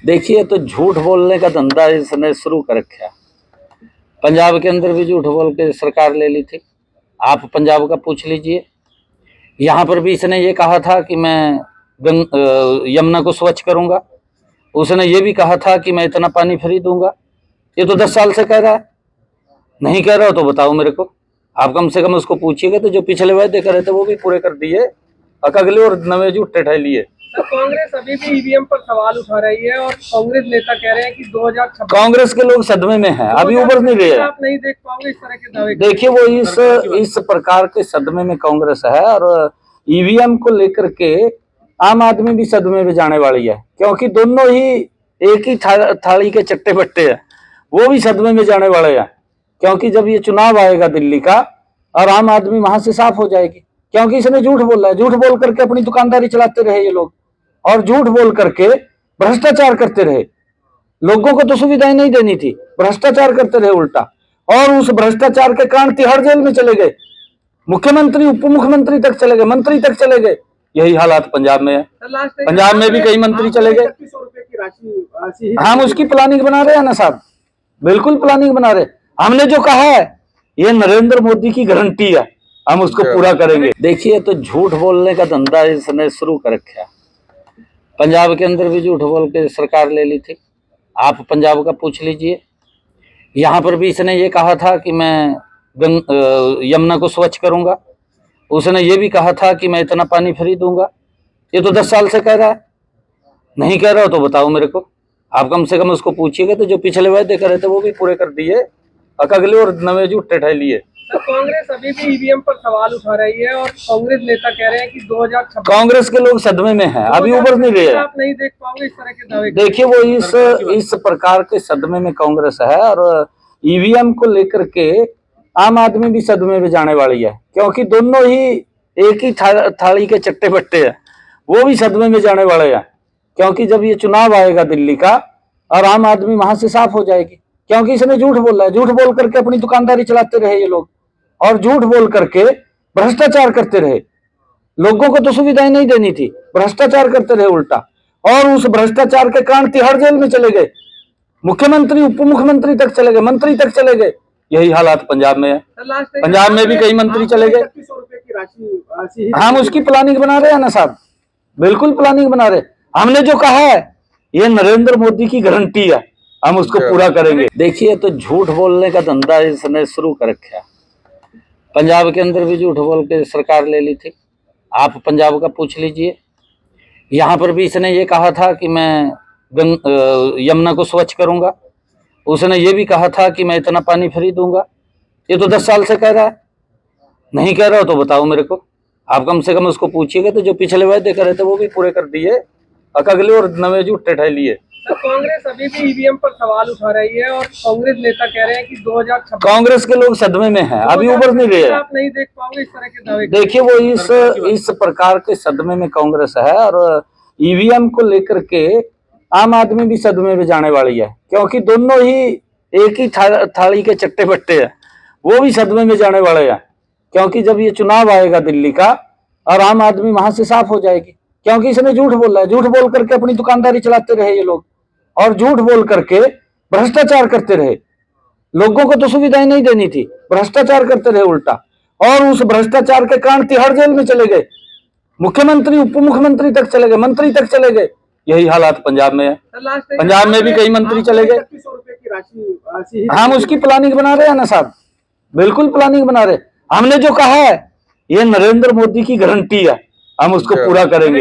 देखिए, तो झूठ बोलने का धंधा इसने शुरू कर रखा। पंजाब के अंदर भी झूठ बोल के सरकार ले ली थी। आप पंजाब का पूछ लीजिए। यहाँ पर भी इसने ये कहा था कि मैं यमुना को स्वच्छ करूंगा। उसने ये भी कहा था कि मैं इतना पानी फ्री दूंगा। ये तो 10 साल से कह रहा है। नहीं कह रहा हो तो बताओ मेरे को। आप कम से कम उसको पूछिएगा तो जो पिछले वायदे करे थे वो भी पूरे कर दिए। अगले और नवे झूठे ठह लिए। कांग्रेस अभी भी ईवीएम पर सवाल उठा रही है और कांग्रेस नेता कह रहे हैं कि 2026 कांग्रेस के लोग सदमे में हैं, अभी उभर नहीं रहे। आप नहीं देख पाओगे इस तरह के दावे। देखिए, वो इस प्रकार के सदमे में कांग्रेस है और ईवीएम को लेकर के आम आदमी भी सदमे में जाने वाली है, क्योंकि दोनों ही एक ही थाली के चट्टे बट्टे हैं। वो भी सदमे में जाने वाले हैं, क्योंकि जब ये चुनाव आएगा दिल्ली का और आम आदमी वहां से साफ हो जाएगी, क्योंकि इसने झूठ बोला है। झूठ बोल करके अपनी दुकानदारी चलाते रहे ये लोग, और झूठ बोल करके भ्रष्टाचार करते रहे। लोगों को तो सुविधाएं नहीं देनी थी, भ्रष्टाचार करते रहे उल्टा, और उस भ्रष्टाचार के कारण तिहाड़ जेल में चले गए। मुख्यमंत्री, उप मुख्यमंत्री तक चले गए, मंत्री तक चले गए। यही हालात पंजाब में है। पंजाब में भी कई मंत्री चले गए। 3100 रुपए की राशि हम उसकी प्लानिंग बना रहे हैं ना साहब, बिल्कुल प्लानिंग बना रहे। हमने जो कहा है ये नरेंद्र मोदी की गारंटी है, हम उसको पूरा करेंगे। देखिए, तो झूठ बोलने का धंधा इसने शुरू कर रखा। पंजाब के अंदर भी झूठ बोल के सरकार ले ली थी। आप पंजाब का पूछ लीजिए। यहाँ पर भी इसने ये कहा था कि मैं यमुना को स्वच्छ करूंगा। उसने ये भी कहा था कि मैं इतना पानी फ्री दूंगा। ये तो 10 साल से कह रहा है। नहीं कह रहा हो तो बताओ मेरे को। आप कम से कम उसको पूछिएगा तो जो पिछले वायदे करे थे वो भी पूरे कर दिए। अगले और नवे झूठे ठह लिए। कांग्रेस अभी भी ईवीएम पर सवाल उठा रही है और कांग्रेस नेता कह रहे हैं कि 2026 कांग्रेस के लोग सदमे में हैं, अभी उभर नहीं रहे। आप नहीं देख पाओगे इस तरह के दावे। देखिए, वो इस प्रकार के सदमे में कांग्रेस है और ईवीएम को लेकर के आम आदमी भी सदमे में जाने वाली है, क्योंकि दोनों ही एक ही थाली के चट्टे बट्टे हैं। वो भी सदमे में जाने वाले हैं, क्योंकि जब ये चुनाव आएगा दिल्ली का और आम आदमी वहां से साफ हो जाएगी, क्योंकि इसने झूठ बोला है। झूठ बोल करके अपनी दुकानदारी चलाते रहे ये लोग, और झूठ बोल करके भ्रष्टाचार करते रहे। लोगों को तो सुविधाएं नहीं देनी थी, भ्रष्टाचार करते रहे उल्टा, और उस भ्रष्टाचार के कारण तिहाड़ जेल में चले गए। मुख्यमंत्री, उप मुख्यमंत्री तक चले गए, मंत्री तक चले गए। यही हालात पंजाब में है। पंजाब में भी कई मंत्री चले गए। 3100 रुपए की राशि हम उसकी प्लानिंग बना रहे हैं ना साहब, बिल्कुल प्लानिंग बना रहे। हमने जो कहा है ये नरेंद्र मोदी की गारंटी है, हम उसको पूरा करेंगे। देखिए, तो झूठ बोलने का धंधा इसने शुरू कर रखा। पंजाब के अंदर भी झूठ बोल के सरकार ले ली थी। आप पंजाब का पूछ लीजिए। यहाँ पर भी इसने ये कहा था कि मैं यमुना को स्वच्छ करूंगा। उसने ये भी कहा था कि मैं इतना पानी फ्री दूंगा। ये तो 10 साल से कह रहा है। नहीं कह रहा हो तो बताओ मेरे को। आप कम से कम उसको पूछिएगा तो जो पिछले वायदे करे थे वो भी पूरे कर दिए। अगले और नवे झूठे ठह लिए। कांग्रेस अभी भी ईवीएम पर सवाल उठा रही है और कांग्रेस नेता कह रहे हैं कि 2026 कांग्रेस के लोग सदमे में हैं, अभी उभर नहीं रहे। आप नहीं देख पाओगे इस तरह के दावे। देखिए, वो इस प्रकार के सदमे में कांग्रेस है और ईवीएम को लेकर के आम आदमी भी सदमे में जाने वाली है, क्योंकि दोनों ही एक ही थाली के चट्टे बट्टे हैं। वो भी सदमे में जाने वाले हैं, क्योंकि जब ये चुनाव आएगा दिल्ली का और आम आदमी वहां से साफ हो जाएगी, क्योंकि इसने झूठ बोला है। झूठ बोल करके अपनी दुकानदारी चलाते रहे ये लोग, और झूठ बोल करके भ्रष्टाचार करते रहे। लोगों को तो सुविधाएं नहीं देनी थी, भ्रष्टाचार करते रहे उल्टा, और उस भ्रष्टाचार के कारण तिहाड़ जेल में चले गए। मुख्यमंत्री, उप मुख्यमंत्री तक चले गए, मंत्री तक चले गए। यही हालात पंजाब में है। पंजाब में भी कई मंत्री चले गए। 3100 रुपए की राशि हम उसकी प्लानिंग बना रहे हैं ना साहब, बिल्कुल प्लानिंग बना रहे। हमने जो कहा है ये नरेंद्र मोदी की गारंटी है, हम उसको पूरा करेंगे।